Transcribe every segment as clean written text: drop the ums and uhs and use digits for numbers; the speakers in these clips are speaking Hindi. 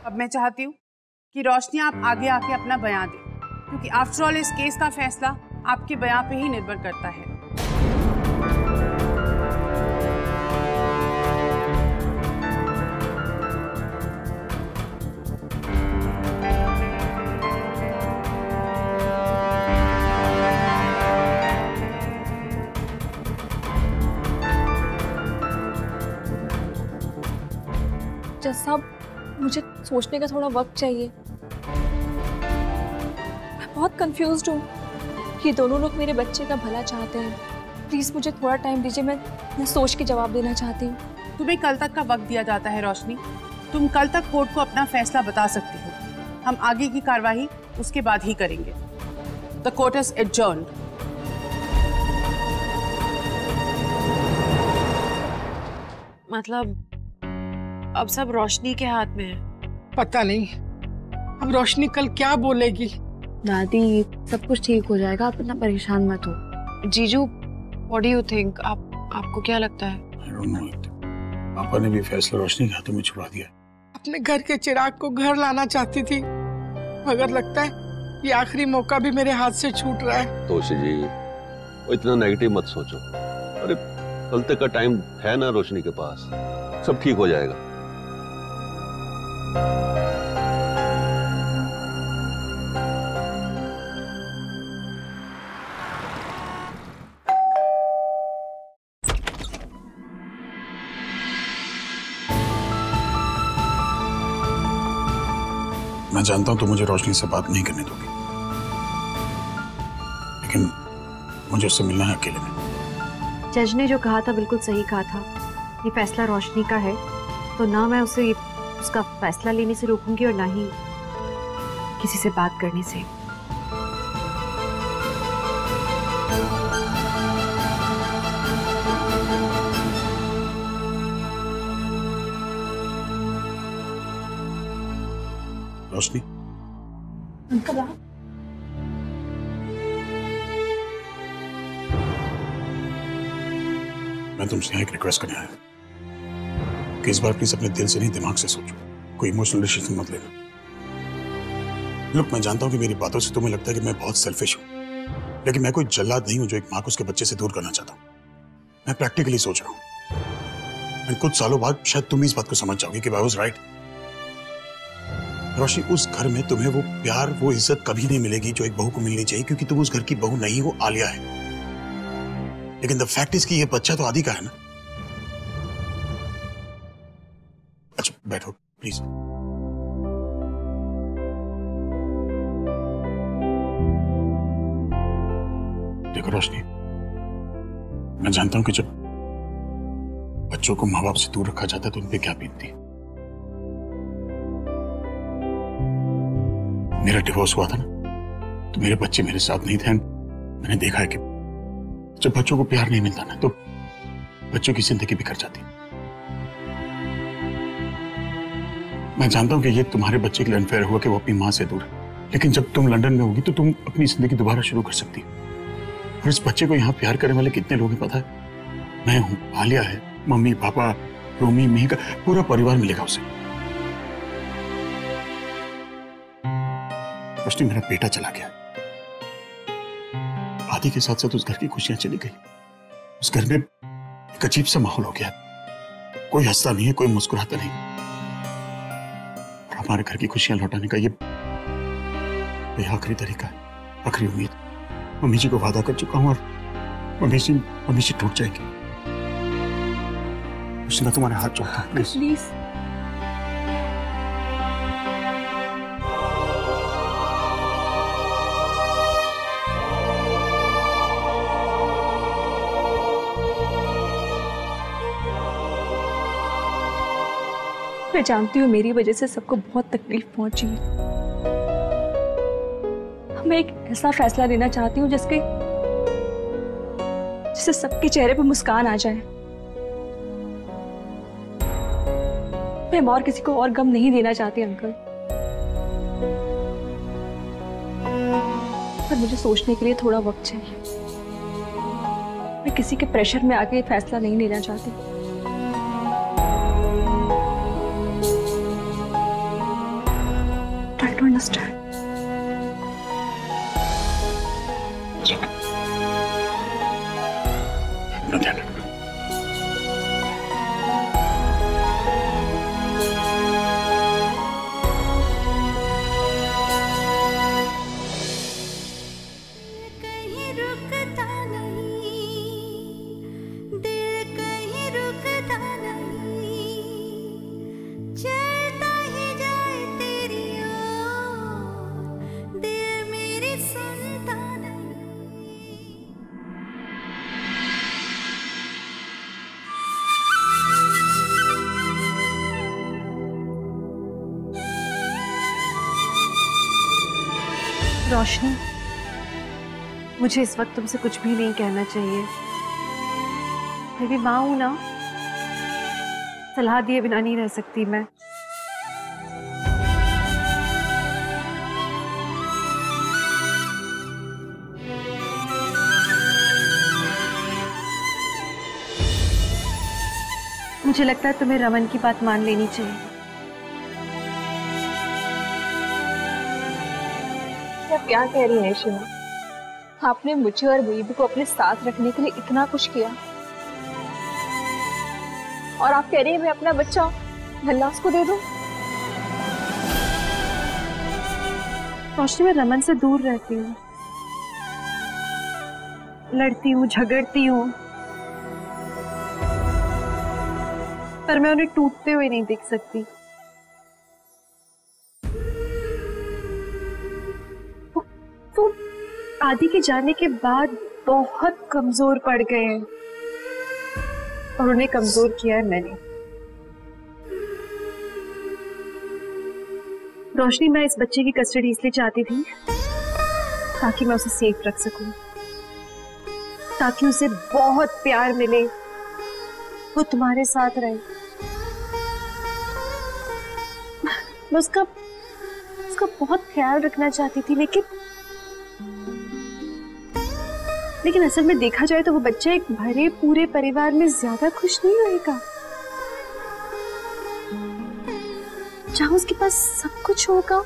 अब मैं चाहती हूँ कि रोशनी आप आगे आके अपना बयान दें, क्योंकि आफ्टर ऑल इस केस का फैसला आपके बयान पे ही निर्भर करता है। जज साहब, मुझे सोचने का थोड़ा वक्त चाहिए। मैं बहुत कंफ्यूज्ड हूँ। ये दोनों लोग मेरे बच्चे का भला चाहते हैं। प्लीज मुझे थोड़ा टाइम दीजिए, मैं सोच के जवाब देना चाहती हूँ। तुम्हें कल तक का वक्त दिया जाता है रोशनी। तुम कल तक कोर्ट को अपना फैसला बता सकती हो। हम आगे की कार्रवाई उसके बाद ही करेंगे। The court is adjourned. मतलब अब सब रोशनी के हाथ में है। पता नहीं अब रोशनी कल क्या बोलेगी। दादी, सब कुछ ठीक हो जाएगा, आप इतना परेशान मत हो। जीजू, व्हाट डू यू थिंक? आपको क्या लगता है? I don't know. पापा ने भी फैसला रोशनी के हाथों में छुड़ा दिया। अपने घर के चिराग को घर लाना चाहती थी, मगर लगता है ये आखिरी मौका भी मेरे हाथ से छूट रहा है। तोशी जी, वो इतना नेगेटिव मत सोचो। अरे कल तक का टाइम है ना रोशनी के पास, सब ठीक हो जाएगा। मैं जानता हूं तुम मुझे रोशनी से बात नहीं करने दोगी, लेकिन मुझे उससे मिलना है अकेले में। जज ने जो कहा था बिल्कुल सही कहा था। ये फैसला रोशनी का है, तो ना मैं उसे उसका फैसला लेने से रोकूंगी और ना ही किसी से बात करने से। रोशनी, अंकल आप? मैं तुमसे यहाँ एक रिक्वेस्ट करने आया हूँ कि इस बार प्लीज अपने दिल से नहीं दिमाग से सोचो, कोई इमोशनल डिसीजन मत लेना। लुक, मैं जानता हूँ कि मेरी बातों से तुम्हें लगता है कि मैं बहुत सेल्फिश हूँ, लेकिन मैं कोई जल्लाद नहीं हूँ जो एक माँ को उसके बच्चे से दूर करना चाहता हूँ। मैं प्रैक्टिकली सोच रहा हूँ, मैं कुछ सालों बाद शायद तुम इस बात को समझ जाओगे कि आई वाज राइट। रोशनी, उस घर में तुम्हें वो प्यार, वो इज्जत कभी नहीं मिलेगी जो एक बहू को मिलनी चाहिए, क्योंकि तुम उस घर की बहू नहीं हो, आलिया है। लेकिन द फैक्ट इज कि ये बच्चा तो आदि का है ना। अच्छा बैठो प्लीज। देखो रोशनी, मैं जानता हूं कि जब बच्चों को माँ बाप से दूर रखा जाता है तो उन पे क्या बीतती है। मेरा डिवोर्स हुआ था ना, तो मेरे बच्चे मेरे साथ नहीं थे। मैंने देखा है कि जब बच्चों को प्यार नहीं मिलता ना, तो बच्चों की जिंदगी बिखर जाती है। मैं जानता हूं कि ये तुम्हारे बच्चे के लिए अनफेयर हुआ कि वो अपनी मां से दूर है, लेकिन जब तुम लंदन में होगी तो तुम अपनी जिंदगी दोबारा शुरू कर सकती हो। और इस बच्चे को यहाँ प्यार करने वाले कितने लोग हैं पता है? मैं हूं, आलिया है, मम्मी पापा, रोमी, मिहिका, पूरा परिवार मिलेगा उसे। रोशनी, मेरा बेटा चला गया, आदि के साथ साथ उस घर की खुशियां चली गई। उस घर में एक अजीब सा माहौल हो गया, कोई हंसता नहीं है, कोई मुस्कुराता नहीं। और हमारे घर की खुशियां लौटाने का ये आखिरी तरीका है, आखिरी उम्मीद। मम्मी जी को वादा कर चुका हूं और मम्मी जी टूट जाएगी। मैं तुम्हारे हाथ जोड़ता हूं, प्लीज। मैं जानती हूँ मेरी वजह से सबको बहुत तकलीफ पहुंची है। मैं एक ऐसा फैसला लेना चाहती हूँ जिससे सबके चेहरे पर मुस्कान आ जाए। मैं और किसी को और गम नहीं देना चाहती अंकल, पर मुझे सोचने के लिए थोड़ा वक्त चाहिए। मैं किसी के प्रेशर में आके फैसला नहीं लेना चाहती। don't understand. अपना ध्यान रखना। रोशनी, मुझे इस वक्त तुमसे कुछ भी नहीं कहना चाहिए। मैं भी माँ हूं ना, सलाह दिए बिना नहीं रह सकती मैं। मुझे लगता है तुम्हें रमन की बात मान लेनी चाहिए। आप क्या कह रही हैं शिवा? आपने मुझे और बेबी को अपने साथ रखने के लिए इतना कुछ किया और आप कह रही हैं मैं अपना बच्चा भल्ला उसको दे दूं? रोशनी, मैं रमन से दूर रहती हूँ, लड़ती हूँ, झगड़ती हूँ, पर मैं उन्हें टूटते हुए नहीं देख सकती। वो आदि के जाने के बाद बहुत कमजोर पड़ गए हैं और उन्हें कमजोर किया है मैंने। रोशनी, मैं इस बच्चे की कस्टडी इसलिए चाहती थी ताकि मैं उसे सेफ रख सकूं, ताकि उसे बहुत प्यार मिले, वो तुम्हारे साथ रहे। मैं उसका बहुत ख्याल रखना चाहती थी, लेकिन असल में देखा जाए तो वो बच्चा एक भरे पूरे परिवार में ज्यादा खुश नहीं रहेगा। जहां उसके पास सब कुछ होगा,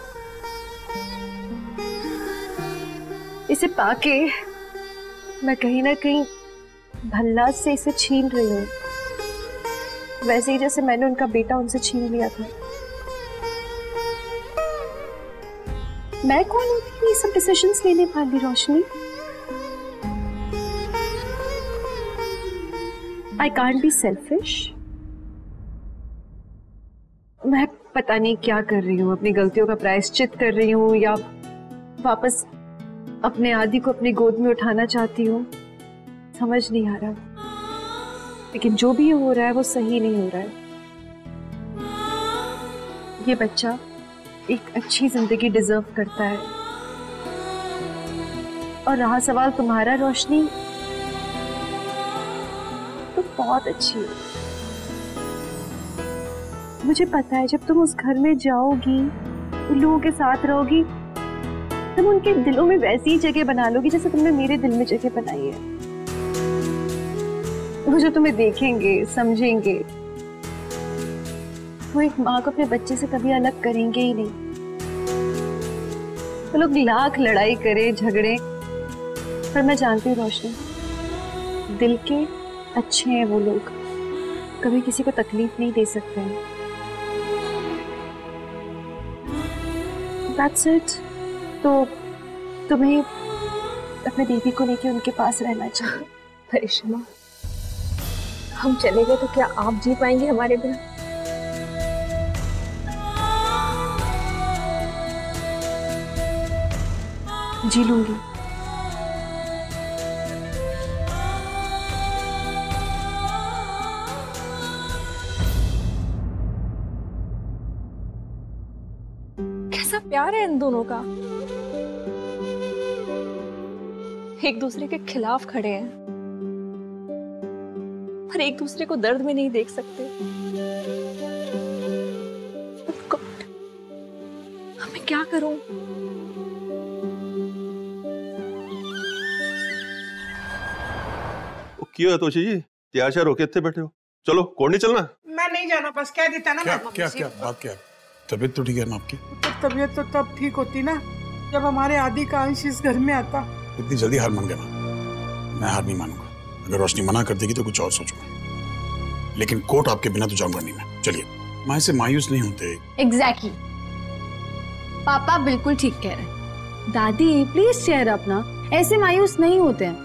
इसे पाके मैं कहीं ना कहीं भल्ला से इसे छीन रही हूँ, वैसे ही जैसे मैंने उनका बेटा उनसे छीन लिया था। मैं कौन होती ये सब डिसीजंस लेने वाली रोशनी? I can't be selfish. मैं पता नहीं क्या कर रही हूँ, अपनी गलतियों का प्रायश्चित कर रही हूँ या वापस अपने आदि को अपनी गोद में उठाना चाहती हूँ, समझ नहीं आ रहा। लेकिन जो भी हो रहा है वो सही नहीं हो रहा है। ये बच्चा एक अच्छी जिंदगी डिजर्व करता है। और रहा सवाल तुम्हारा रोशनी, तो बहुत अच्छी हो। मुझे पता है जब तुम उस घर में जाओगी, उन लोगों के साथ रहोगी, तुम उनके दिलों में वैसी ही जगह बना लोगी जैसे तुमने मेरे दिल में जगह बनाई है। वो जो तुम्हें देखेंगे, समझेंगे, वो एक माँ को अपने बच्चे से कभी अलग करेंगे ही नहीं। वो लोग लाख लड़ाई करे, झगड़े, पर मैं जानती हूँ रोशनी, दिल के अच्छे हैं वो लोग, कभी किसी को तकलीफ नहीं दे सकते हैं। That's it. तो तुम्हें अपने बेबी को लेके उनके पास रहना चाहिए। करिश्मा, हम चले गए तो क्या आप जी पाएंगे हमारे बिना? जी लूंगी। कैसा प्यार है इन दोनों का, एक दूसरे के खिलाफ खड़े हैं पर एक दूसरे को दर्द में नहीं देख सकते। God, अब मैं क्या करूं? क्यों है तोशी जी, तैयार होके इतने बैठे हो? चलो कोर्ट नहीं चलना? मैं नहीं जाना, बस कह देता ना। क्या बात क्या है? तबीयत तो ठीक है ना आपकी? तो तबीयत तो तब ठीक होती ना जब हमारे आदि का अंश इस घर में आता। इतनी जल्दी हार मान गया मैं हार नहीं मानूंगा। अगर रोशनी मना कर देगी तो कुछ और सोचूंगा, लेकिन कोर्ट आपके बिना तो जाऊंगा नहीं मैं। चलिए, माँ से मायूस नहीं होते। एग्जैक्टली, पापा बिल्कुल ठीक कह रहे हैं। दादी प्लीज चेयर अप ना, ऐसे मायूस नहीं होते हैं।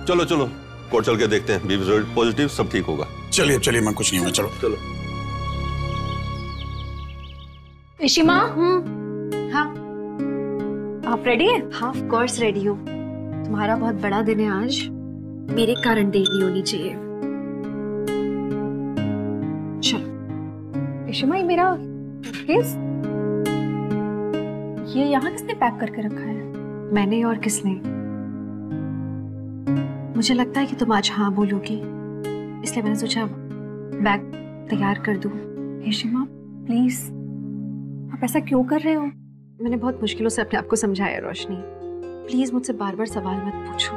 चलो चलो कोर्ट चल के देखते हैं, बी पॉजिटिव, सब ठीक होगा। चलिए चलिए, मैं कुछ नहीं होगा। चलो चलो। ऋषि माँ, हाँ आप रेडी हैं? हाँ, ऑफ कोर्स रेडी हूँ। तुम्हारा बहुत बड़ा दिन है आज, मेरे कारण देर नहीं होनी चाहिए। चलो। ऋषि माँ, ये मेरा केस ये यहाँ किसने पैक करके रखा है? मैंने और किसने? मुझे लगता है कि तुम आज हाँ बोलोगी, इसलिए मैंने सोचा बैग तैयार कर दूँ। ऋषि माँ प्लीज, आप ऐसा क्यों कर रहे हो? मैंने बहुत मुश्किलों से अपने आप को समझाया रोशनी, प्लीज मुझसे बार बार सवाल मत पूछो।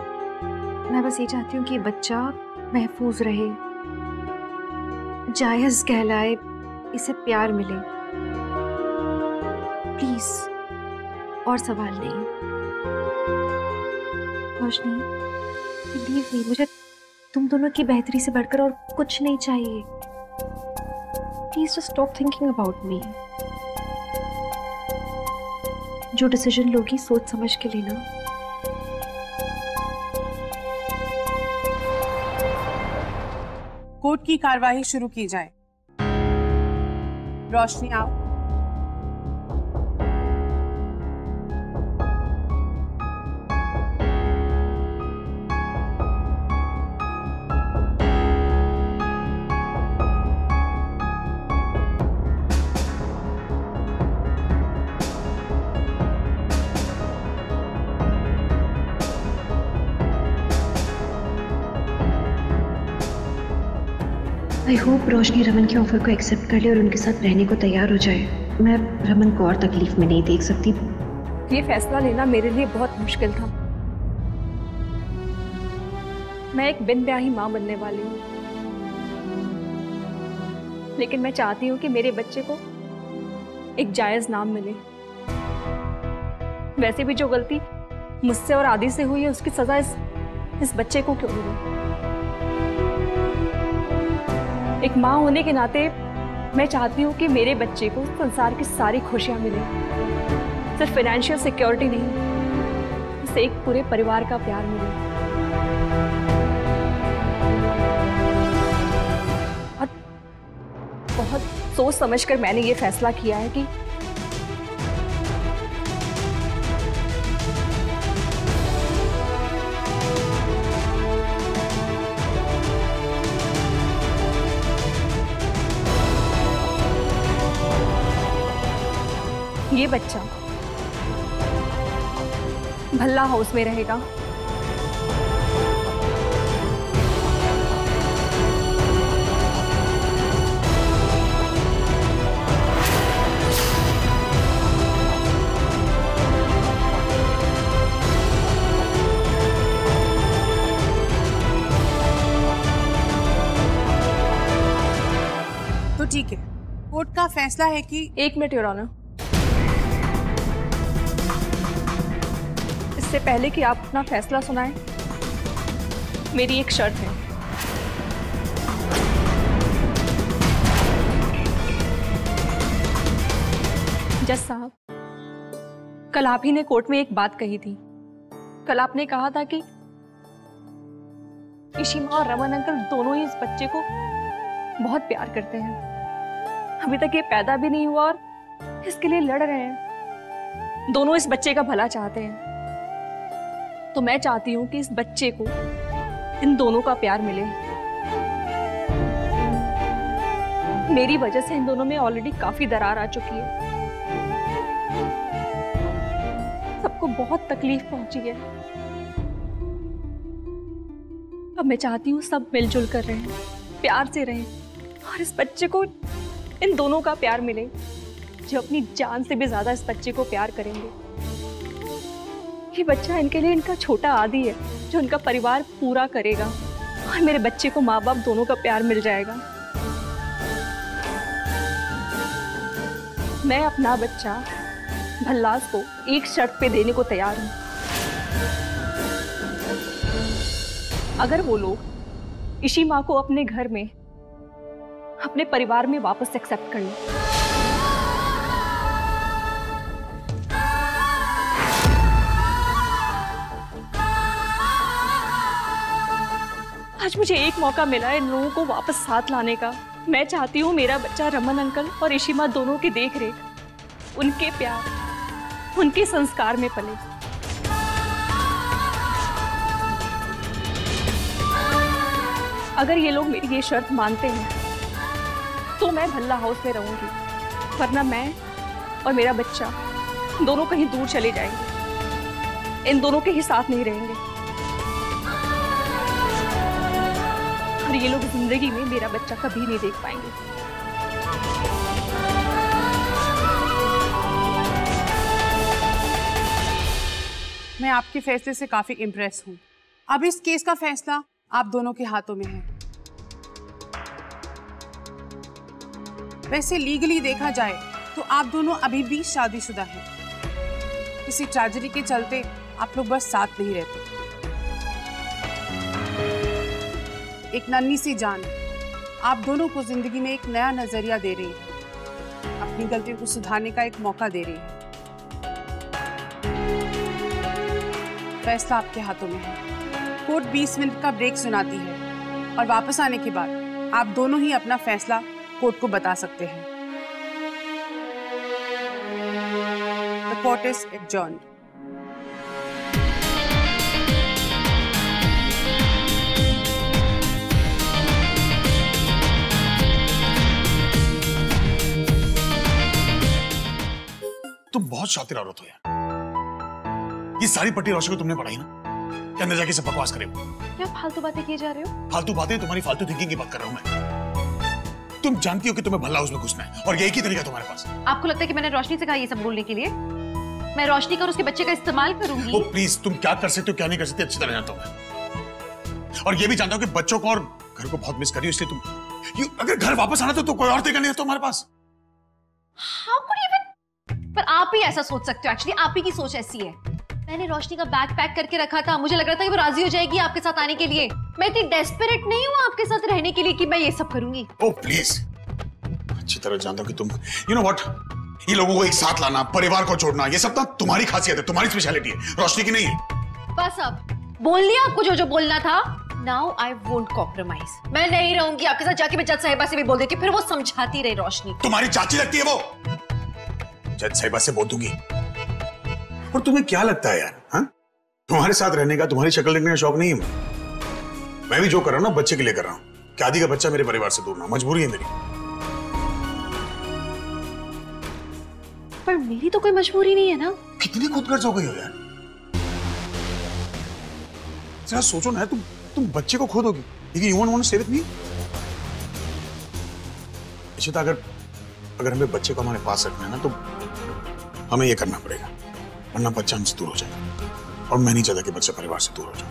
मैं बस ये चाहती हूँ कि बच्चा महफूज रहे, जायज कहलाए, इसे प्यार मिले। प्लीज, और सवाल नहीं। रोशनी बिलीव मी, मुझे तुम दोनों की बेहतरी से बढ़कर और कुछ नहीं चाहिए। Please just stop thinking about me. जो डिसीजन लोगी सोच समझ के लेना। कोर्ट की कार्यवाही शुरू की जाए। रोशनी आप। आई होप रोशनी रमन के ऑफर को एक्सेप्ट कर ले और उनके साथ रहने को तैयार हो जाए। मैं रमन को और तकलीफ में नहीं देख सकती। ये फैसला लेना मेरे लिए बहुत मुश्किल था। मैं एक बिन ब्याही माँ बनने वाली हूँ, लेकिन मैं चाहती हूँ कि मेरे बच्चे को एक जायज नाम मिले। वैसे भी जो गलती मुझसे और आदि से हुई है उसकी सजा इस बच्चे को क्यों मिले? एक माँ होने के नाते मैं चाहती हूँ कि मेरे बच्चे को संसार की सारी खुशियाँ मिले, सिर्फ फाइनेंशियल सिक्योरिटी नहीं, उसे एक पूरे परिवार का प्यार मिले। और बहुत सोच समझकर मैंने ये फैसला किया है कि ये बच्चा भल्ला हाउस में रहेगा। तो ठीक है, कोर्ट का फैसला है कि। एक मिनट योर ऑनर, इससे पहले कि आप अपना फैसला सुनाएं, मेरी एक शर्त है। जज साहब, कल आप ही ने कोर्ट में एक बात कही थी। कल आपने कहा था कि इशिमा और रमन अंकल दोनों ही इस बच्चे को बहुत प्यार करते हैं। अभी तक ये पैदा भी नहीं हुआ और इसके लिए लड़ रहे हैं। दोनों इस बच्चे का भला चाहते हैं। तो मैं चाहती हूं कि इस बच्चे को इन दोनों का प्यार मिले। मेरी वजह से इन दोनों में ऑलरेडी काफी दरार आ चुकी है, सबको बहुत तकलीफ पहुंची है। अब मैं चाहती हूँ सब मिलजुल कर रहें, प्यार से रहें और इस बच्चे को इन दोनों का प्यार मिले जो अपनी जान से भी ज्यादा इस बच्चे को प्यार करेंगे। ये बच्चा इनके लिए इनका छोटा आदि है जो इनका परिवार पूरा करेगा और मेरे बच्चे को माँ बाप दोनों का प्यार मिल जाएगा। मैं अपना बच्चा भल्लास को एक शर्त पे देने को तैयार हूं। अगर वो लोग इशी माँ को अपने घर में, अपने परिवार में वापस एक्सेप्ट कर लें। आज मुझे एक मौका मिला है इन लोगों को वापस साथ लाने का। मैं चाहती हूँ मेरा बच्चा रमन अंकल और इशी माँ दोनों की देख रेख, उनके प्यार, उनके संस्कार में पले। अगर ये लोग मेरी ये शर्त मानते हैं तो मैं भल्ला हाउस में रहूंगी, वरना मैं और मेरा बच्चा दोनों कहीं दूर चले जाएंगे। इन दोनों के ही साथ नहीं रहेंगे और ये लोग जिंदगी में मेरा बच्चा कभी नहीं देख पाएंगे। मैं आपके फैसले से काफी इम्प्रेस हूँ। अब इस केस का फैसला आप दोनों के हाथों में है। वैसे लीगली देखा जाए तो आप दोनों अभी भी शादीशुदा हैं। किसी ट्रेजेडी के चलते आप लोग बस साथ नहीं रहते। एक नन्ही सी जान आप दोनों को जिंदगी में एक नया नजरिया दे रही है, अपनी गलतियों को सुधारने का एक मौका दे रही है। फैसला आपके हाथों में है। कोर्ट 20 मिनट का ब्रेक सुनाती है और वापस आने के बाद आप दोनों ही अपना फैसला कोर्ट को बता सकते हैं। The court is adjourned. तुम बहुत शातिर औरत हो यार। ये सारी पट्टी रोशनी को तुमने पढ़ाई ना, क्या अंदर जाके सब बकवास करे? क्या फालतू बातें किए जा रहे हो? फालतू बातें? तुम्हारी फालतू थिंकिंग की बात कर रहा हूं मैं। तुम जानती हो कि तुम्हें भल्ला हाउस में घुसना है और यही की तरीका तुम्हारे पास। आपको लगता है कि मैंने रोशनी से कहा ये सब बोलने के लिए? मैं रोशनी का और उसके बच्चे का इस्तेमाल करूंगी। प्लीज, तुम क्या कर सकते हो क्या नहीं कर सकते अच्छी तरह जानता हूं मैं, और ये भी जानता हूं कि बच्चों को और घर को बहुत मिस कर रही हो, इसलिए तुम अगर घर वापस आना तो कोई और तरीका नहीं है तुम्हारे पास। How could you even? पर आप ही ऐसा सोच सकते हो। एक्चुअली आप ही की सोच ऐसी है। मैंने रोशनी का बैग पैक करके रखा था, मुझे लग रहा था कि वो राजी हो जाएगी आपके साथ आने के लिए। मैं इतनी डेस्परेट नहीं हूँ आपके साथ रहने के लिए कि मैं ये सब करूंगी। ओह प्लीज, अच्छी तरह जानता हूं कि तुम यू नो व्हाट, ये लोगों को एक साथ लाना, परिवार को जोड़ना, ये सब ना तुम्हारी खासियत है, तुम्हारी स्पेशलिटी है, रोशनी की नहीं है। बस अब बोल लिया आपको जो जो बोलना था। Now I won't compromise. मैं नहीं रहूंगी आपके साथ। जाके मैं जज साहिबा से भी बोल देती, फिर वो समझाती रही रोशनी। तुम्हारी चाची लगती है वो। जज साहिबा से बोल दूंगी। और तुम्हें क्या लगता है यार, हाँ? तुम्हारे साथ रहने का, तुम्हारी शक्ल देखने का शौक नहीं है। मैं भी जो कर रहा हूं ना बच्चे के लिए कर रहा हूं कि आदि का बच्चा मेरे परिवार से दूर ना, मजबूरी है मेरी। पर मेरी तो कोई मजबूरी नहीं है ना। कितनी खुदगर्ज हो गई हो यार। जरा सोचो ना, तुम बच्चे को खो दोगी लेकिन you want to stay with me. Ishita, अगर हमें बच्चे को हमारे पास रखना है ना तो हमें ये करना पड़ेगा, वरना बच्चा हमसे दूर हो जाएगा और मैं नहीं चाहता कि बच्चा परिवार से दूर हो जाए।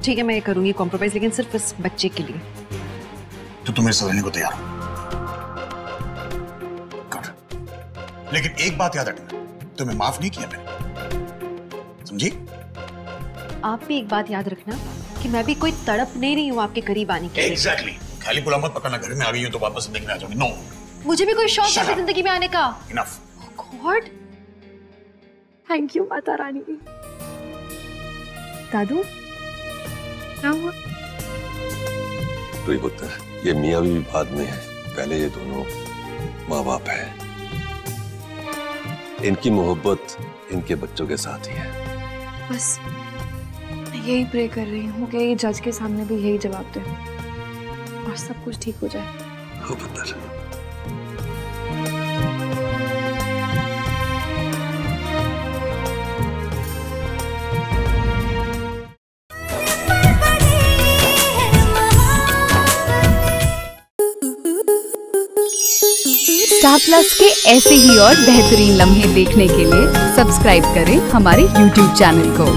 ठीक है, मैं ये करूंगी कॉम्प्रोमाइज, लेकिन सिर्फ इस बच्चे के लिए। तो तुम मेरे साथ रहने को तैयार हो? गुड। लेकिन एक बात याद रखना, तुम्हें माफ नहीं किया मैंने, समझी? आप भी एक बात याद रखना कि मैं भी कोई तड़प नहीं रही हूँ आपके करीब आने के लिए। Exactly. खाली पुला मत पकड़ना, घर में आ गई हूँ तो वापस जिंदगी में आ जाऊंगी। नो, मुझे भी कोई शौक है जिंदगी में आने का। Enough. God, thank you Mata Rani. दादू, क्या हुआ? तो पुत्र, ये मियाँ भी बाद में है, पहले ये दोनों माँ बाप है। इनकी मोहब्बत इनके बच्चों के साथ ही है। बस मैं यही प्रे कर रही हूँ कि ये जज के सामने भी यही जवाब दे और सब कुछ ठीक हो जाए। हो पुत्र। स्टार प्लस के ऐसे ही और बेहतरीन लम्हे देखने के लिए सब्सक्राइब करें हमारे YouTube चैनल को।